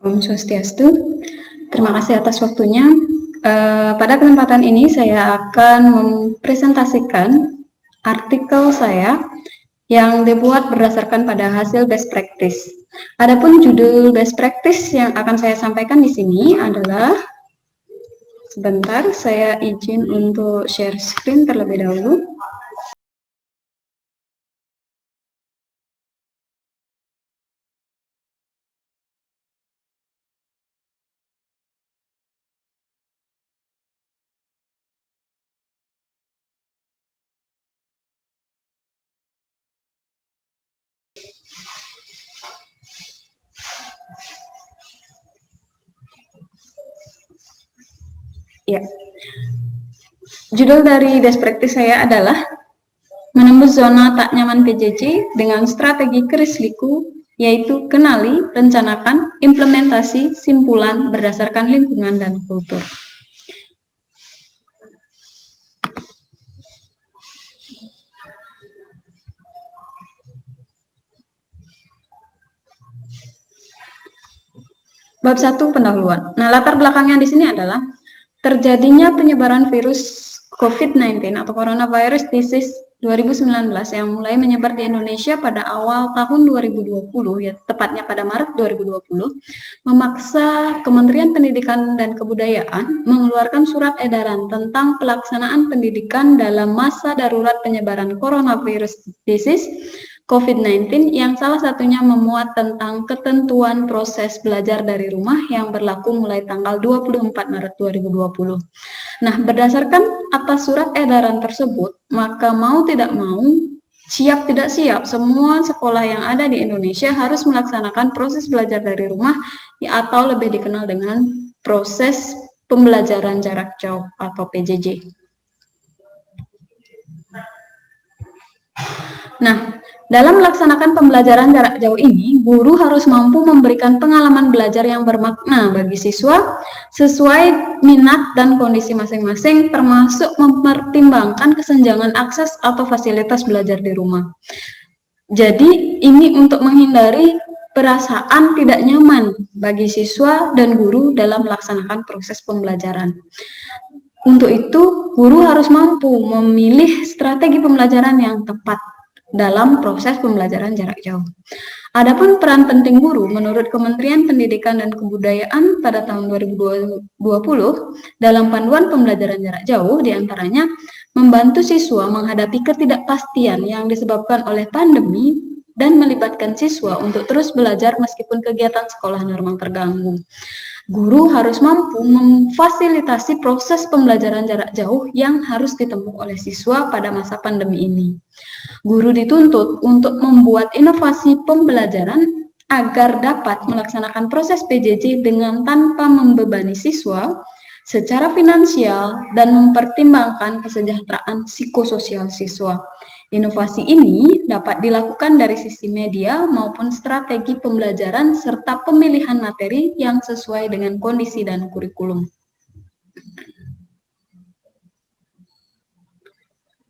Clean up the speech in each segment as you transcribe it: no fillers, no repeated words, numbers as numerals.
Om Swastiastu. Terima kasih atas waktunya. Pada kesempatan ini saya akan mempresentasikan artikel saya yang dibuat berdasarkan pada hasil best practice. Adapun judul best practice yang akan saya sampaikan di sini adalah, sebentar, saya izin untuk share screen terlebih dahulu. Ya, judul dari best practice saya adalah menembus zona tak nyaman PJJ dengan strategi keris liku, yaitu kenali, rencanakan, implementasi, simpulan berdasarkan lingkungan dan kultur. Bab 1, pendahuluan. Nah, latar belakangnya di sini adalah terjadinya penyebaran virus COVID-19 atau coronavirus disease 2019 yang mulai menyebar di Indonesia pada awal tahun 2020, ya tepatnya pada Maret 2020, memaksa Kementerian Pendidikan dan Kebudayaan mengeluarkan surat edaran tentang pelaksanaan pendidikan dalam masa darurat penyebaran coronavirus disease COVID-19 yang salah satunya memuat tentang ketentuan proses belajar dari rumah yang berlaku mulai tanggal 24 Maret 2020. Nah, berdasarkan atas surat edaran tersebut, maka mau tidak mau, siap tidak siap, semua sekolah yang ada di Indonesia harus melaksanakan proses belajar dari rumah atau lebih dikenal dengan proses pembelajaran jarak jauh atau PJJ. Nah, dalam melaksanakan pembelajaran jarak jauh ini, guru harus mampu memberikan pengalaman belajar yang bermakna bagi siswa sesuai minat dan kondisi masing-masing, termasuk mempertimbangkan kesenjangan akses atau fasilitas belajar di rumah. Jadi, ini untuk menghindari perasaan tidak nyaman bagi siswa dan guru dalam melaksanakan proses pembelajaran. Untuk itu, guru harus mampu memilih strategi pembelajaran yang tepat dalam proses pembelajaran jarak jauh. Adapun peran penting guru menurut Kementerian Pendidikan dan Kebudayaan pada tahun 2020 dalam panduan pembelajaran jarak jauh diantaranya membantu siswa menghadapi ketidakpastian yang disebabkan oleh pandemi dan melibatkan siswa untuk terus belajar meskipun kegiatan sekolah normal terganggu. Guru harus mampu memfasilitasi proses pembelajaran jarak jauh yang harus ditempuh oleh siswa pada masa pandemi ini. Guru dituntut untuk membuat inovasi pembelajaran agar dapat melaksanakan proses PJJ dengan tanpa membebani siswa secara finansial dan mempertimbangkan kesejahteraan psikososial siswa. Inovasi ini dapat dilakukan dari sisi media maupun strategi pembelajaran serta pemilihan materi yang sesuai dengan kondisi dan kurikulum.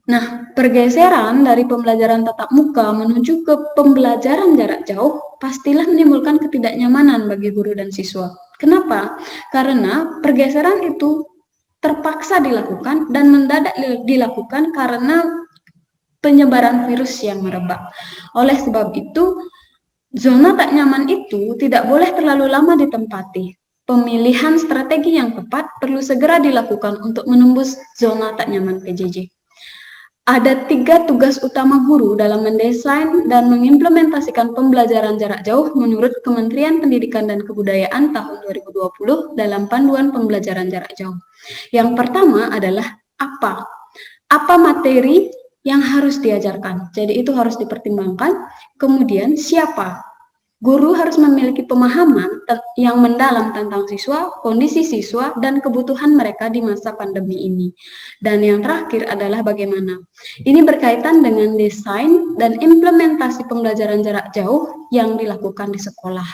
Nah, pergeseran dari pembelajaran tatap muka menuju ke pembelajaran jarak jauh pastilah menimbulkan ketidaknyamanan bagi guru dan siswa. Kenapa? Karena pergeseran itu terpaksa dilakukan dan mendadak dilakukan karena penyebaran virus yang merebak. Oleh sebab itu, zona tak nyaman itu tidak boleh terlalu lama ditempati. Pemilihan strategi yang tepat perlu segera dilakukan untuk menembus zona tak nyaman PJJ. Ada 3 tugas utama guru dalam mendesain dan mengimplementasikan pembelajaran jarak jauh menurut Kementerian Pendidikan dan Kebudayaan tahun 2020 dalam panduan pembelajaran jarak jauh. Yang pertama adalah apa? Apa materi yang harus diajarkan? Jadi itu harus dipertimbangkan. Kemudian siapa? Guru harus memiliki pemahaman yang mendalam tentang siswa, kondisi siswa, dan kebutuhan mereka di masa pandemi ini. Dan yang terakhir adalah bagaimana. Ini berkaitan dengan desain dan implementasi pembelajaran jarak jauh yang dilakukan di sekolah.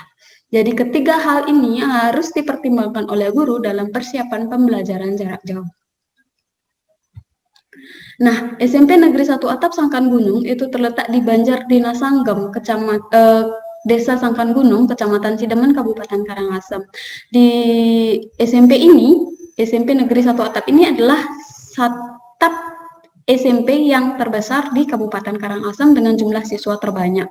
Jadi ketiga hal ini harus dipertimbangkan oleh guru dalam persiapan pembelajaran jarak jauh. Nah, SMP Negeri 1 Atap Sangkan Gunung itu terletak di Banjar Dinasanggem, Desa Sangkan Gunung, Kecamatan Cidemen, Kabupaten Karangasem. Di SMP ini, SMP Negeri 1 Atap ini adalah atap SMP yang terbesar di Kabupaten Karangasem dengan jumlah siswa terbanyak.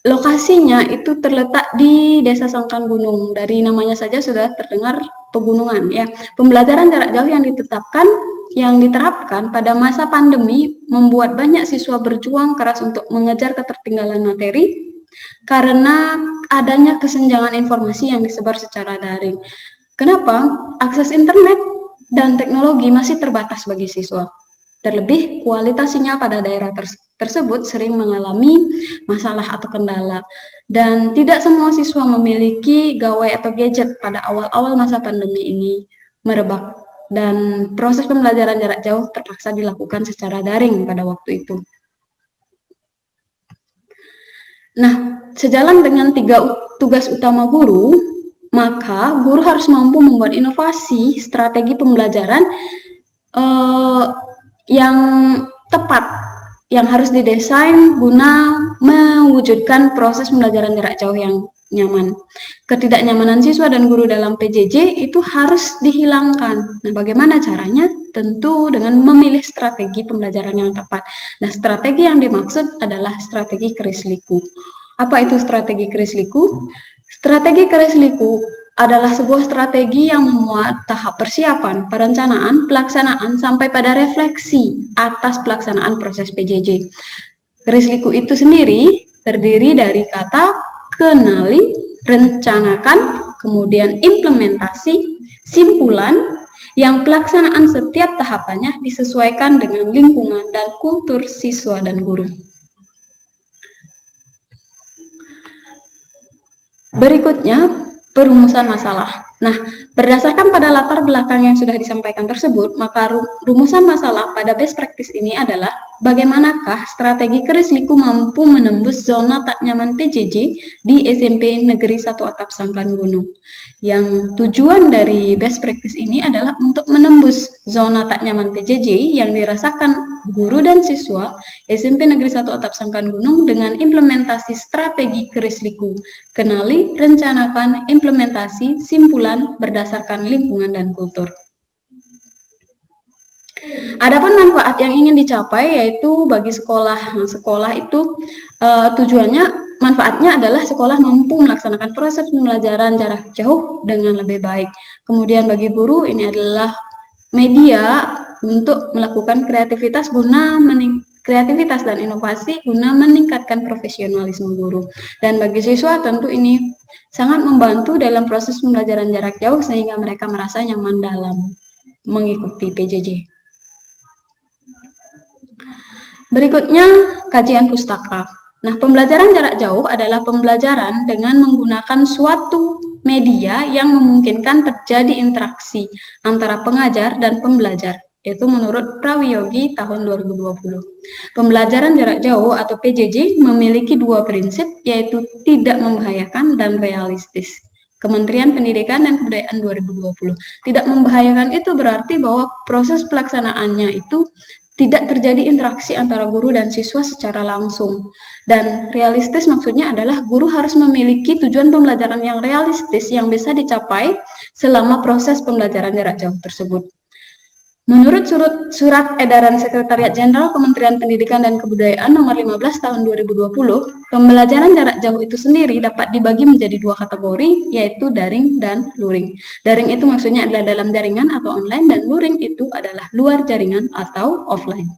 Lokasinya itu terletak di Desa Sangkan Gunung. Dari namanya saja sudah terdengar pegunungan ya. Pembelajaran jarak jauh yang diterapkan pada masa pandemi membuat banyak siswa berjuang keras untuk mengejar ketertinggalan materi karena adanya kesenjangan informasi yang disebar secara daring. Kenapa? Akses internet dan teknologi masih terbatas bagi siswa. Terlebih, kualitas sinyal pada daerah tersebut sering mengalami masalah atau kendala. Dan tidak semua siswa memiliki gawai atau gadget pada awal-awal masa pandemi ini merebak. Dan proses pembelajaran jarak jauh terpaksa dilakukan secara daring pada waktu itu. Nah, sejalan dengan 3 tugas utama guru, maka guru harus mampu membuat inovasi strategi pembelajaran yang tepat, yang harus didesain guna mewujudkan proses pembelajaran jarak jauh yang nyaman. Ketidaknyamanan siswa dan guru dalam PJJ itu harus dihilangkan. Nah, bagaimana caranya? Tentu dengan memilih strategi pembelajaran yang tepat. Nah, strategi yang dimaksud adalah strategi keris liku. Apa itu strategi keris liku? Strategi keris liku adalah sebuah strategi yang memuat tahap persiapan, perencanaan, pelaksanaan, sampai pada refleksi atas pelaksanaan proses PJJ. Keris liku itu sendiri terdiri dari kata kenali, rencanakan, kemudian implementasi, simpulan, yang pelaksanaan setiap tahapannya disesuaikan dengan lingkungan dan kultur siswa dan guru. Berikutnya, perumusan masalah. Nah, berdasarkan pada latar belakang yang sudah disampaikan tersebut, maka rumusan masalah pada best practice ini adalah bagaimanakah strategi keris liku mampu menembus zona tak nyaman PJJ di SMP Negeri 1 Atap Sangkan Gunung. Yang tujuan dari best practice ini adalah untuk menembus zona tak nyaman PJJ yang dirasakan guru dan siswa SMP Negeri 1 Atap Sangkan Gunung dengan implementasi strategi keris liku. Kenali, rencanakan, implementasi, simpulan berdasarkan lingkungan dan kultur. Adapun manfaat yang ingin dicapai yaitu bagi sekolah. Nah, sekolah itu tujuannya, manfaatnya adalah sekolah mampu melaksanakan proses pembelajaran jarak jauh dengan lebih baik. Kemudian bagi guru ini adalah media untuk melakukan kreativitas dan inovasi guna meningkatkan profesionalisme guru. Dan bagi siswa tentu ini sangat membantu dalam proses pembelajaran jarak jauh sehingga mereka merasa nyaman dalam mengikuti PJJ. Berikutnya, kajian pustaka. Nah, pembelajaran jarak jauh adalah pembelajaran dengan menggunakan suatu media yang memungkinkan terjadi interaksi antara pengajar dan pembelajar, yaitu menurut Prawiyogi tahun 2020. Pembelajaran jarak jauh atau PJJ memiliki 2 prinsip, yaitu tidak membahayakan dan realistis. Kementerian Pendidikan dan Kebudayaan 2020. Tidak membahayakan itu berarti bahwa proses pelaksanaannya itu tidak terjadi interaksi antara guru dan siswa secara langsung. Dan realistis maksudnya adalah guru harus memiliki tujuan pembelajaran yang realistis yang bisa dicapai selama proses pembelajaran jarak jauh tersebut. Menurut surat edaran Sekretariat Jenderal Kementerian Pendidikan dan Kebudayaan nomor 15 tahun 2020, pembelajaran jarak jauh itu sendiri dapat dibagi menjadi 2 kategori, yaitu daring dan luring. Daring itu maksudnya adalah dalam jaringan atau online, dan luring itu adalah luar jaringan atau offline.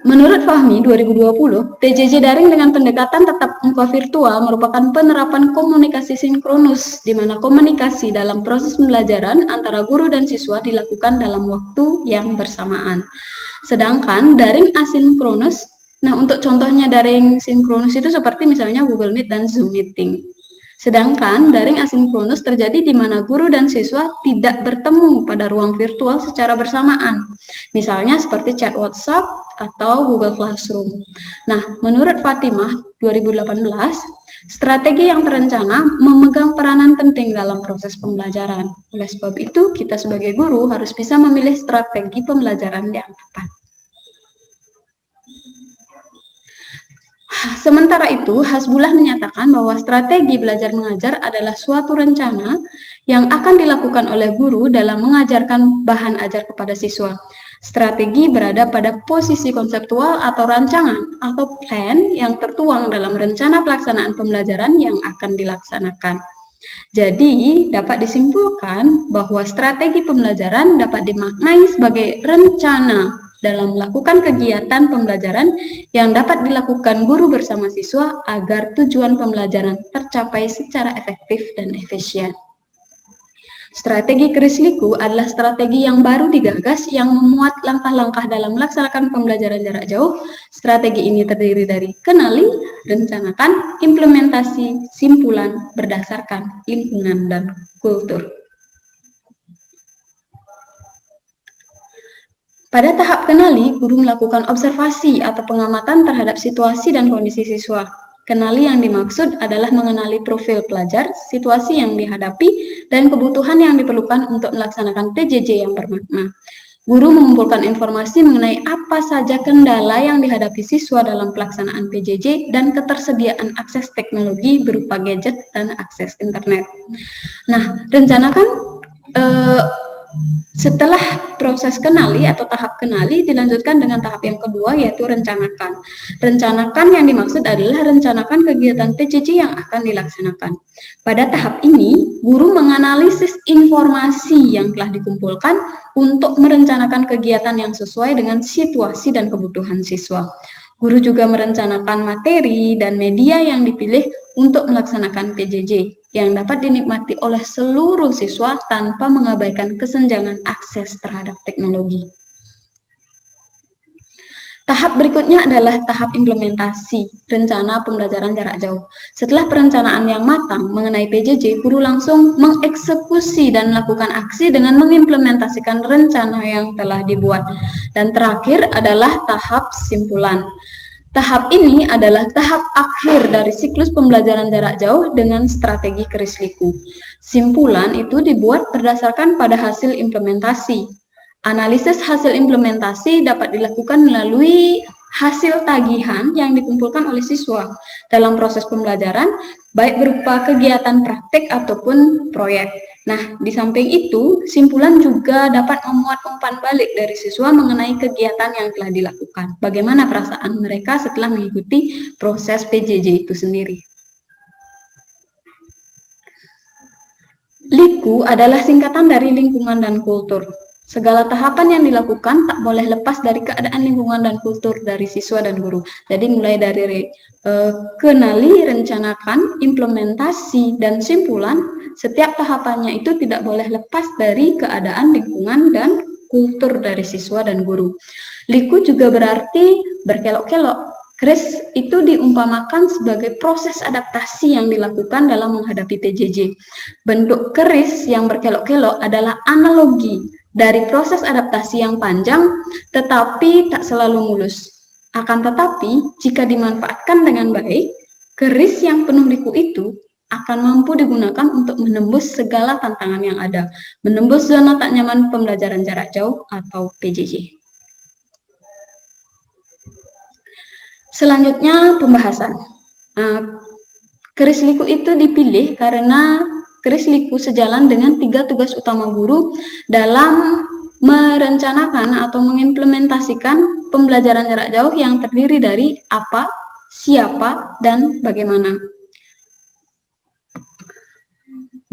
Menurut Fahmi 2020, PJJ daring dengan pendekatan tatap muka virtual merupakan penerapan komunikasi sinkronus, di mana komunikasi dalam proses pembelajaran antara guru dan siswa dilakukan dalam waktu yang bersamaan. Sedangkan daring asinkronus, nah untuk contohnya daring sinkronus itu seperti misalnya Google Meet dan Zoom Meeting. Sedangkan daring asinkronus terjadi di mana guru dan siswa tidak bertemu pada ruang virtual secara bersamaan. Misalnya seperti chat WhatsApp atau Google Classroom. Nah, menurut Fatimah 2018, strategi yang terencana memegang peranan penting dalam proses pembelajaran. Oleh sebab itu, kita sebagai guru harus bisa memilih strategi pembelajaran yang tepat. Sementara itu, Hasbullah menyatakan bahwa strategi belajar mengajar adalah suatu rencana yang akan dilakukan oleh guru dalam mengajarkan bahan ajar kepada siswa. Strategi berada pada posisi konseptual atau rancangan atau plan yang tertuang dalam rencana pelaksanaan pembelajaran yang akan dilaksanakan. Jadi, dapat disimpulkan bahwa strategi pembelajaran dapat dimaknai sebagai rencana dalam melakukan kegiatan pembelajaran yang dapat dilakukan guru bersama siswa agar tujuan pembelajaran tercapai secara efektif dan efisien. Strategi keris liku adalah strategi yang baru digagas yang memuat langkah-langkah dalam melaksanakan pembelajaran jarak jauh. Strategi ini terdiri dari kenali, rencanakan, implementasi, simpulan berdasarkan lingkungan dan kultur. Pada tahap kenali, guru melakukan observasi atau pengamatan terhadap situasi dan kondisi siswa. Kenali yang dimaksud adalah mengenali profil pelajar, situasi yang dihadapi, dan kebutuhan yang diperlukan untuk melaksanakan PJJ yang bermakna. Guru mengumpulkan informasi mengenai apa saja kendala yang dihadapi siswa dalam pelaksanaan PJJ dan ketersediaan akses teknologi berupa gadget dan akses internet. Nah, rencanakan setelah proses kenali atau tahap kenali dilanjutkan dengan tahap yang kedua yaitu rencanakan. Rencanakan yang dimaksud adalah rencanakan kegiatan PJJ yang akan dilaksanakan. Pada tahap ini, guru menganalisis informasi yang telah dikumpulkan untuk merencanakan kegiatan yang sesuai dengan situasi dan kebutuhan siswa. Guru juga merencanakan materi dan media yang dipilih untuk melaksanakan PJJ yang dapat dinikmati oleh seluruh siswa tanpa mengabaikan kesenjangan akses terhadap teknologi. Tahap berikutnya adalah tahap implementasi rencana pembelajaran jarak jauh. Setelah perencanaan yang matang mengenai PJJ, guru langsung mengeksekusi dan melakukan aksi dengan mengimplementasikan rencana yang telah dibuat. Dan terakhir adalah tahap simpulan. Tahap ini adalah tahap akhir dari siklus pembelajaran jarak jauh dengan strategi keris liku. Simpulan itu dibuat berdasarkan pada hasil implementasi. Analisis hasil implementasi dapat dilakukan melalui hasil tagihan yang dikumpulkan oleh siswa dalam proses pembelajaran, baik berupa kegiatan praktik ataupun proyek. Nah, di samping itu, simpulan juga dapat memuat umpan balik dari siswa mengenai kegiatan yang telah dilakukan. Bagaimana perasaan mereka setelah mengikuti proses PJJ itu sendiri. Liku adalah singkatan dari lingkungan dan kultur. Segala tahapan yang dilakukan tak boleh lepas dari keadaan lingkungan dan kultur dari siswa dan guru. Jadi mulai dari kenali, rencanakan, implementasi, dan simpulan, setiap tahapannya itu tidak boleh lepas dari keadaan lingkungan dan kultur dari siswa dan guru. Liku juga berarti berkelok-kelok. Keris itu diumpamakan sebagai proses adaptasi yang dilakukan dalam menghadapi PJJ. Bentuk keris yang berkelok-kelok adalah analogi dari proses adaptasi yang panjang tetapi tak selalu mulus. Akan tetapi, jika dimanfaatkan dengan baik, keris yang penuh liku itu akan mampu digunakan untuk menembus segala tantangan yang ada, menembus zona tak nyaman pembelajaran jarak jauh atau PJJ. Selanjutnya pembahasan. Keris liku itu dipilih karena keris liku sejalan dengan 3 tugas utama guru dalam merencanakan atau mengimplementasikan pembelajaran jarak jauh yang terdiri dari apa, siapa, dan bagaimana.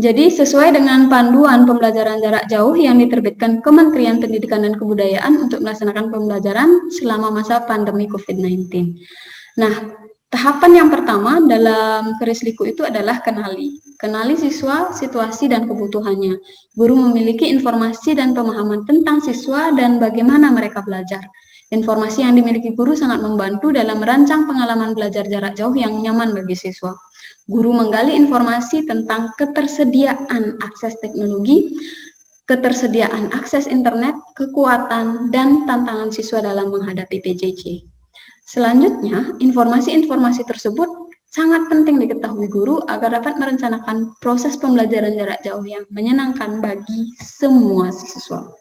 Jadi sesuai dengan panduan pembelajaran jarak jauh yang diterbitkan Kementerian Pendidikan dan Kebudayaan untuk melaksanakan pembelajaran selama masa pandemi COVID-19. Nah, tahapan yang pertama dalam keris liku itu adalah kenali. Kenali siswa, situasi, dan kebutuhannya. Guru memiliki informasi dan pemahaman tentang siswa dan bagaimana mereka belajar. Informasi yang dimiliki guru sangat membantu dalam merancang pengalaman belajar jarak jauh yang nyaman bagi siswa. Guru menggali informasi tentang ketersediaan akses teknologi, ketersediaan akses internet, kekuatan, dan tantangan siswa dalam menghadapi PJJ. Selanjutnya, informasi-informasi tersebut sangat penting diketahui guru agar dapat merencanakan proses pembelajaran jarak jauh yang menyenangkan bagi semua siswa.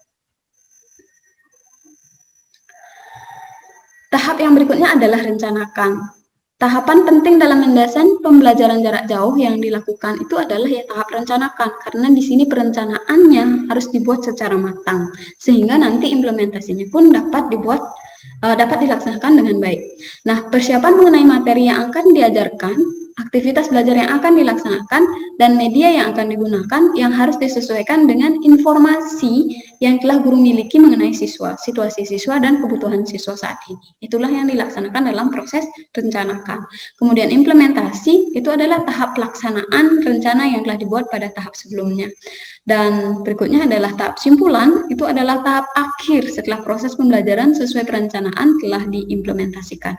Tahap yang berikutnya adalah rencanakan. Tahapan penting dalam mendesain pembelajaran jarak jauh yang dilakukan itu adalah ya tahap rencanakan, karena di sini perencanaannya harus dibuat secara matang, sehingga nanti implementasinya pun dapat dilaksanakan dengan baik. Nah, persiapan mengenai materi yang akan diajarkan, aktivitas belajar yang akan dilaksanakan, dan media yang akan digunakan yang harus disesuaikan dengan informasi yang telah guru miliki mengenai siswa, situasi siswa, dan kebutuhan siswa saat ini. Itulah yang dilaksanakan dalam proses rencanakan. Kemudian implementasi itu adalah tahap pelaksanaan rencana yang telah dibuat pada tahap sebelumnya. Dan berikutnya adalah tahap simpulan, itu adalah tahap akhir setelah proses pembelajaran sesuai perencanaan telah diimplementasikan.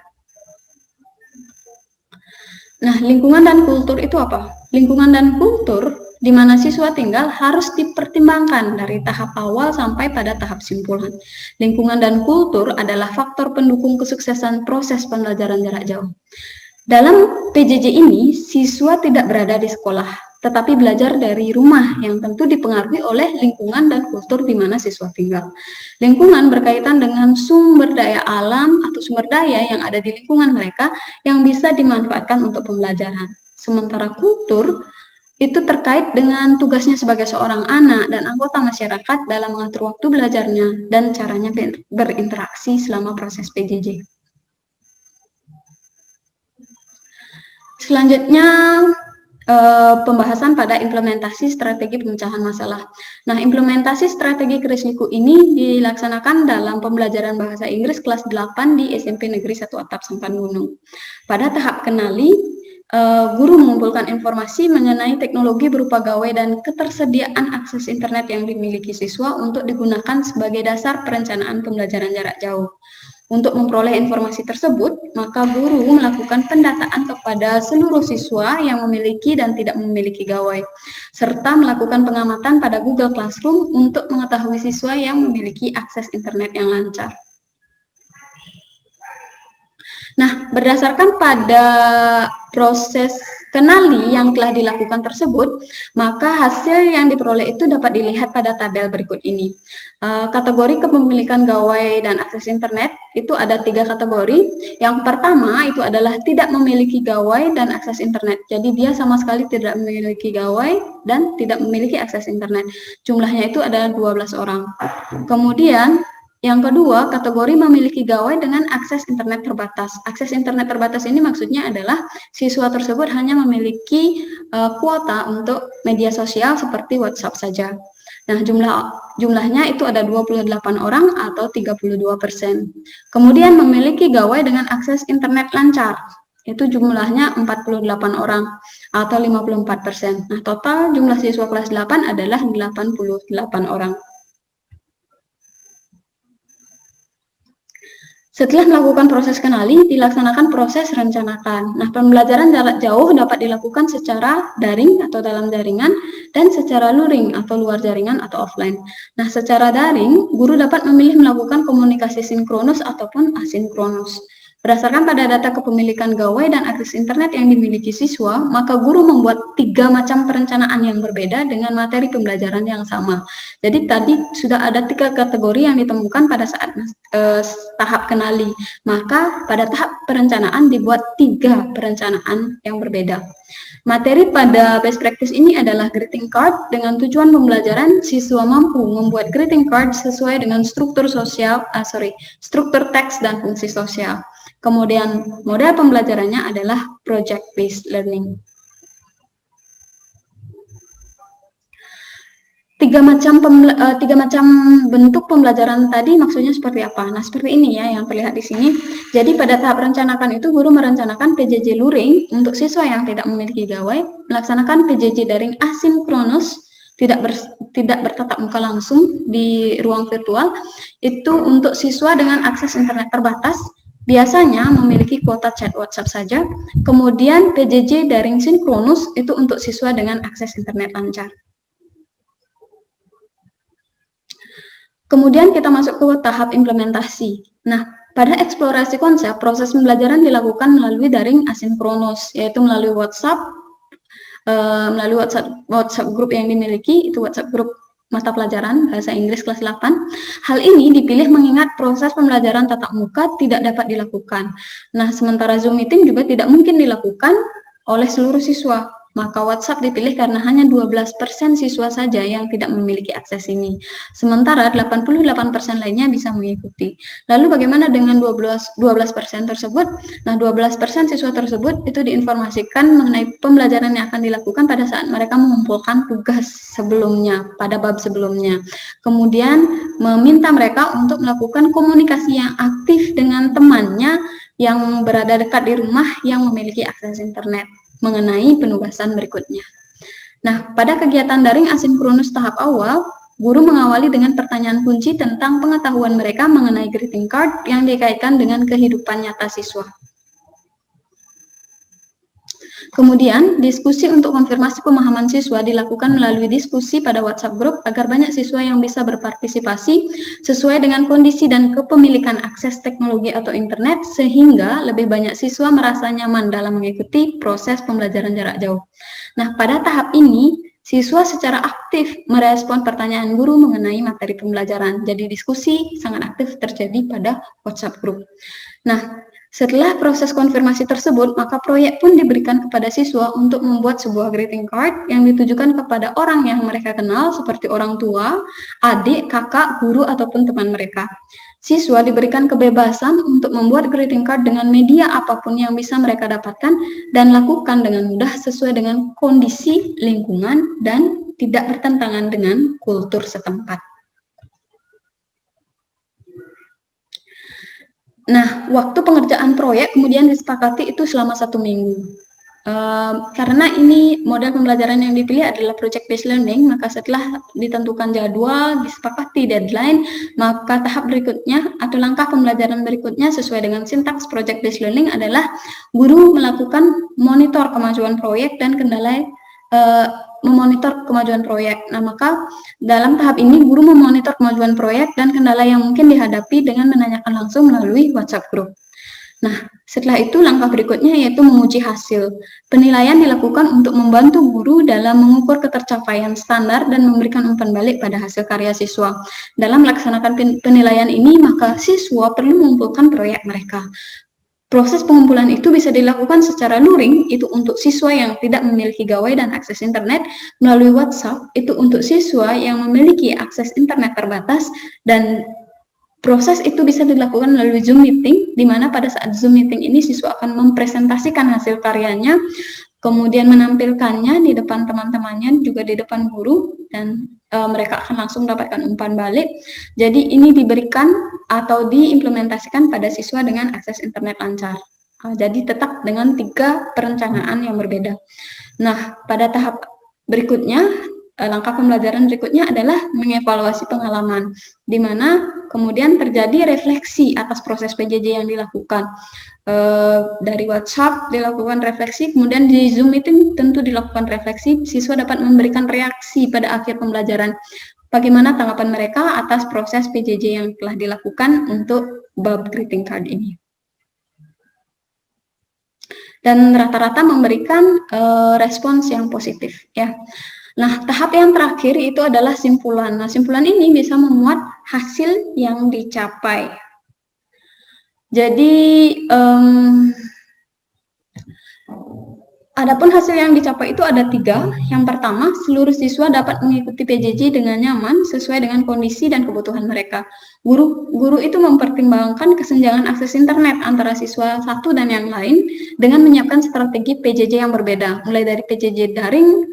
Nah, lingkungan dan kultur itu apa? Lingkungan dan kultur di mana siswa tinggal harus dipertimbangkan dari tahap awal sampai pada tahap simpulan. Lingkungan dan kultur adalah faktor pendukung kesuksesan proses pembelajaran jarak jauh. Dalam PJJ ini, siswa tidak berada di sekolah, tetapi belajar dari rumah yang tentu dipengaruhi oleh lingkungan dan kultur di mana siswa tinggal. Lingkungan berkaitan dengan sumber daya alam atau sumber daya yang ada di lingkungan mereka yang bisa dimanfaatkan untuk pembelajaran. Sementara kultur itu terkait dengan tugasnya sebagai seorang anak dan anggota masyarakat dalam mengatur waktu belajarnya dan caranya berinteraksi selama proses PJJ. Selanjutnya, pembahasan pada implementasi strategi pemecahan masalah. Nah, implementasi strategi Krisniku ini dilaksanakan dalam pembelajaran bahasa Inggris kelas 8 di SMP Negeri 1 Atap Sampan Gunung. Pada tahap kenali, guru mengumpulkan informasi mengenai teknologi berupa gawai dan ketersediaan akses internet yang dimiliki siswa untuk digunakan sebagai dasar perencanaan pembelajaran jarak jauh. Untuk memperoleh informasi tersebut, maka guru melakukan pendataan kepada seluruh siswa yang memiliki dan tidak memiliki gawai, serta melakukan pengamatan pada Google Classroom untuk mengetahui siswa yang memiliki akses internet yang lancar. Nah, berdasarkan pada proses kenali yang telah dilakukan tersebut, maka hasil yang diperoleh itu dapat dilihat pada tabel berikut ini. Kategori kepemilikan gawai dan akses internet itu ada 3 kategori. Yang pertama itu adalah tidak memiliki gawai dan akses internet. Jadi dia sama sekali tidak memiliki gawai dan tidak memiliki akses internet. Jumlahnya itu adalah 12 orang. Kemudian yang kedua, kategori memiliki gawai dengan akses internet terbatas. Akses internet terbatas ini maksudnya adalah siswa tersebut hanya memiliki kuota untuk media sosial seperti WhatsApp saja. Nah, jumlahnya itu ada 28 orang atau 32%. Kemudian memiliki gawai dengan akses internet lancar. Itu jumlahnya 48 orang atau 54%. Nah, total jumlah siswa kelas 8 adalah 88 orang. Setelah melakukan proses kenali, dilaksanakan proses rencanakan. Nah, pembelajaran jarak jauh dapat dilakukan secara daring atau dalam jaringan dan secara luring atau luar jaringan atau offline. Nah, secara daring, guru dapat memilih melakukan komunikasi sinkronus ataupun asinkronus. Berdasarkan pada data kepemilikan gawai dan akses internet yang dimiliki siswa, maka guru membuat 3 macam perencanaan yang berbeda dengan materi pembelajaran yang sama. Jadi tadi sudah ada 3 kategori yang ditemukan pada saat tahap kenali. Maka pada tahap perencanaan dibuat 3 perencanaan yang berbeda. Materi pada best practice ini adalah greeting card. Dengan tujuan pembelajaran, siswa mampu membuat greeting card sesuai dengan struktur teks dan fungsi sosial. Kemudian model pembelajarannya adalah project based learning. 3 macam bentuk pembelajaran tadi maksudnya seperti apa? Nah, seperti ini ya yang terlihat di sini. Jadi pada tahap rencanakan itu guru merencanakan PJJ luring untuk siswa yang tidak memiliki gawai, melaksanakan PJJ daring asinkronus, tidak bertatap muka langsung di ruang virtual, itu untuk siswa dengan akses internet terbatas, biasanya memiliki kuota chat WhatsApp saja. Kemudian PJJ daring sinkronus itu untuk siswa dengan akses internet lancar. Kemudian kita masuk ke tahap implementasi. Nah, pada eksplorasi konsep, proses pembelajaran dilakukan melalui daring asinkronus, yaitu melalui WhatsApp grup yang dimiliki, itu WhatsApp grup mata pelajaran Bahasa Inggris kelas 8. Hal ini dipilih mengingat proses pembelajaran tatap muka tidak dapat dilakukan. Nah, sementara Zoom meeting juga tidak mungkin dilakukan oleh seluruh siswa. Maka WhatsApp dipilih karena hanya 12% siswa saja yang tidak memiliki akses ini. Sementara 88% lainnya bisa mengikuti. Lalu bagaimana dengan 12% tersebut? Nah, 12% siswa tersebut itu diinformasikan mengenai pembelajaran yang akan dilakukan pada saat mereka mengumpulkan tugas sebelumnya, pada bab sebelumnya. Kemudian meminta mereka untuk melakukan komunikasi yang aktif dengan temannya yang berada dekat di rumah yang memiliki akses internet mengenai penugasan berikutnya. Nah, pada kegiatan daring asinkronus tahap awal, guru mengawali dengan pertanyaan kunci tentang pengetahuan mereka mengenai greeting card yang dikaitkan dengan kehidupan nyata siswa. Kemudian, diskusi untuk konfirmasi pemahaman siswa dilakukan melalui diskusi pada WhatsApp Group agar banyak siswa yang bisa berpartisipasi sesuai dengan kondisi dan kepemilikan akses teknologi atau internet, sehingga lebih banyak siswa merasa nyaman dalam mengikuti proses pembelajaran jarak jauh. Nah, pada tahap ini, siswa secara aktif merespon pertanyaan guru mengenai materi pembelajaran. Jadi, diskusi sangat aktif terjadi pada WhatsApp Group. Nah, setelah proses konfirmasi tersebut, maka proyek pun diberikan kepada siswa untuk membuat sebuah greeting card yang ditujukan kepada orang yang mereka kenal seperti orang tua, adik, kakak, guru, ataupun teman mereka. Siswa diberikan kebebasan untuk membuat greeting card dengan media apapun yang bisa mereka dapatkan dan lakukan dengan mudah sesuai dengan kondisi lingkungan dan tidak bertentangan dengan kultur setempat. Nah, waktu pengerjaan proyek kemudian disepakati itu selama 1 minggu. Karena ini model pembelajaran yang dipilih adalah project based learning, maka setelah ditentukan jadwal, disepakati deadline, maka tahap berikutnya atau langkah pembelajaran berikutnya sesuai dengan sintaks project based learning adalah guru melakukan monitor kemajuan proyek dan kendala memonitor kemajuan proyek. Nah, maka dalam tahap ini guru memonitor kemajuan proyek dan kendala yang mungkin dihadapi dengan menanyakan langsung melalui WhatsApp Group. Nah, setelah itu langkah berikutnya yaitu menguji hasil. Penilaian dilakukan untuk membantu guru dalam mengukur ketercapaian standar dan memberikan umpan balik pada hasil karya siswa. Dalam melaksanakan penilaian ini, maka siswa perlu mengumpulkan proyek mereka. Proses pengumpulan itu bisa dilakukan secara luring, itu untuk siswa yang tidak memiliki gawai dan akses internet, melalui WhatsApp, itu untuk siswa yang memiliki akses internet terbatas, dan proses itu bisa dilakukan melalui Zoom meeting, di mana pada saat Zoom meeting ini siswa akan mempresentasikan hasil karyanya, kemudian menampilkannya di depan teman-temannya, juga di depan guru, dan mereka akan langsung mendapatkan umpan balik. Jadi ini diberikan atau diimplementasikan pada siswa dengan akses internet lancar. Jadi tetap dengan 3 perencanaan yang berbeda. Nah, pada tahap berikutnya, langkah pembelajaran berikutnya adalah mengevaluasi pengalaman, di mana kemudian terjadi refleksi atas proses PJJ yang dilakukan. Dari WhatsApp dilakukan refleksi, kemudian di Zoom meeting tentu dilakukan refleksi, siswa dapat memberikan reaksi pada akhir pembelajaran. Bagaimana tanggapan mereka atas proses PJJ yang telah dilakukan untuk bab greeting card ini. Dan rata-rata memberikan respons yang positif, ya. Nah, tahap yang terakhir itu adalah simpulan. Nah, simpulan ini bisa memuat hasil yang dicapai. Jadi, adapun hasil yang dicapai itu ada 3. Yang pertama, seluruh siswa dapat mengikuti PJJ dengan nyaman sesuai dengan kondisi dan kebutuhan mereka. Guru itu mempertimbangkan kesenjangan akses internet antara siswa satu dan yang lain dengan menyiapkan strategi PJJ yang berbeda, mulai dari PJJ daring,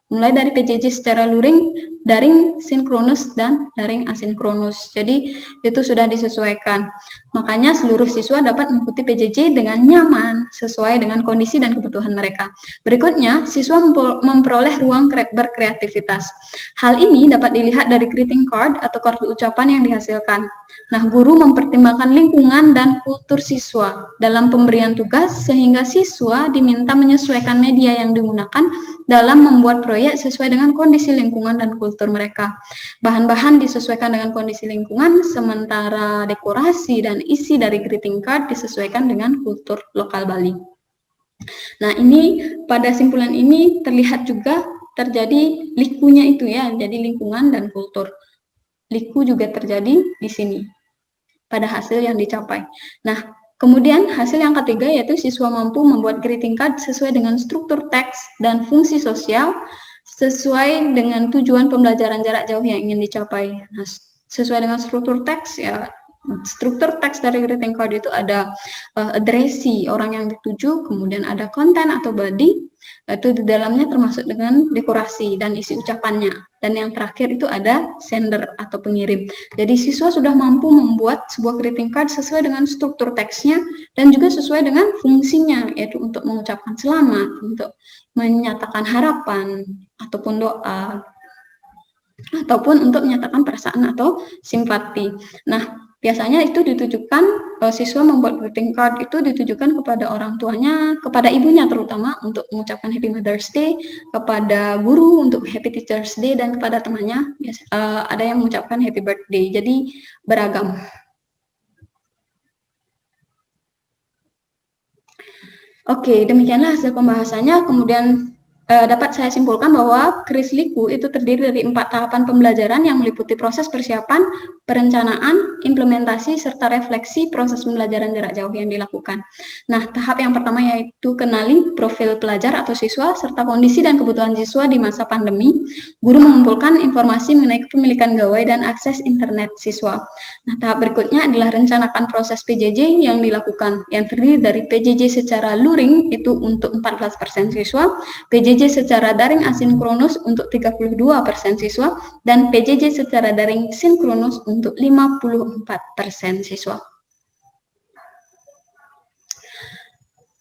mulai dari PJJ secara luring, daring sinkronus, dan daring asinkronus. Jadi itu sudah disesuaikan. Makanya seluruh siswa dapat mengikuti PJJ dengan nyaman sesuai dengan kondisi dan kebutuhan mereka. Berikutnya, siswa memperoleh ruang berkreativitas. Hal ini dapat dilihat dari greeting card atau kartu ucapan yang dihasilkan. Nah, guru mempertimbangkan lingkungan dan kultur siswa dalam pemberian tugas sehingga siswa diminta menyesuaikan media yang digunakan dalam membuat proyek sesuai dengan kondisi lingkungan dan kultur mereka. Bahan-bahan disesuaikan dengan kondisi lingkungan, sementara dekorasi dan isi dari greeting card disesuaikan dengan kultur lokal Bali. Nah, ini pada simpulan ini terlihat juga terjadi likunya itu ya, jadi lingkungan dan kultur. Liku juga terjadi di sini pada hasil yang dicapai. Nah, kemudian hasil yang ketiga yaitu siswa mampu membuat greeting card sesuai dengan struktur teks dan fungsi sosial sesuai dengan tujuan pembelajaran jarak jauh yang ingin dicapai. Nah, sesuai dengan struktur teks ya, struktur teks dari greeting card itu ada addressee, orang yang dituju, kemudian ada konten atau body, itu di dalamnya termasuk dengan dekorasi dan isi ucapannya. Dan yang terakhir itu ada sender atau pengirim. Jadi siswa sudah mampu membuat sebuah greeting card sesuai dengan struktur teksnya dan juga sesuai dengan fungsinya, yaitu untuk mengucapkan selamat, untuk menyatakan harapan ataupun doa, ataupun untuk menyatakan perasaan atau simpati. Nah, biasanya itu ditujukan, siswa membuat greeting card itu ditujukan kepada orang tuanya, kepada ibunya terutama untuk mengucapkan Happy Mother's Day, kepada guru untuk Happy Teacher's Day, dan kepada temannya ada yang mengucapkan Happy Birthday. Jadi beragam. Oke, demikianlah hasil pembahasannya. Kemudian dapat saya simpulkan bahwa KRIS Liku itu terdiri dari 4 tahapan pembelajaran yang meliputi proses persiapan, perencanaan, implementasi, serta refleksi proses pembelajaran jarak jauh yang dilakukan. Nah, tahap yang pertama yaitu kenali profil pelajar atau siswa, serta kondisi dan kebutuhan siswa di masa pandemi. Guru mengumpulkan informasi mengenai kepemilikan gawai dan akses internet siswa. Nah, tahap berikutnya adalah rencanakan proses PJJ yang dilakukan, yang terdiri dari PJJ secara luring itu untuk 14% siswa, PJJ secara daring asinkronus untuk 32% siswa, dan PJJ secara daring sinkronus untuk 54% siswa.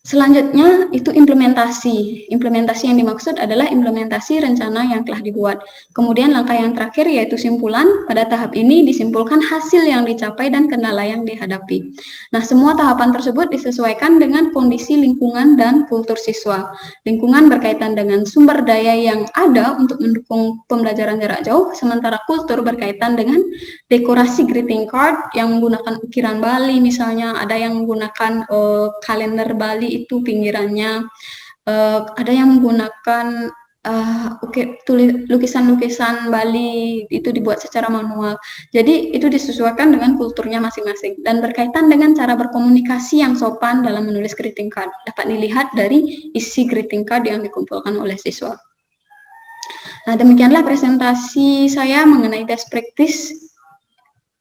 Selanjutnya itu implementasi. Implementasi yang dimaksud adalah implementasi rencana yang telah dibuat. Kemudian langkah yang terakhir yaitu simpulan. Pada tahap ini disimpulkan hasil yang dicapai dan kendala yang dihadapi. Nah, semua tahapan tersebut disesuaikan dengan kondisi lingkungan dan kultur siswa. Lingkungan berkaitan dengan sumber daya yang ada untuk mendukung pembelajaran jarak jauh, sementara kultur berkaitan dengan dekorasi greeting card yang menggunakan ukiran Bali, misalnya ada yang menggunakan kalender Bali itu pinggirannya, ada yang menggunakan lukisan-lukisan Bali itu dibuat secara manual. Jadi itu disesuaikan dengan kulturnya masing-masing dan berkaitan dengan cara berkomunikasi yang sopan dalam menulis greeting card. Dapat dilihat dari isi greeting card yang dikumpulkan oleh siswa. Nah, demikianlah presentasi saya mengenai best practice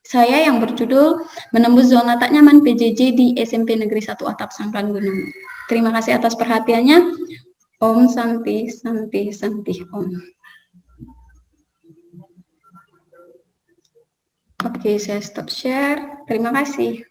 saya yang berjudul Menembus Zona Tak Nyaman PJJ di SMP Negeri 1 Atap Sangkan Gunung. Terima kasih atas perhatiannya. Om Santi, Santi, Santi, Om. Oke, saya stop share. Terima kasih.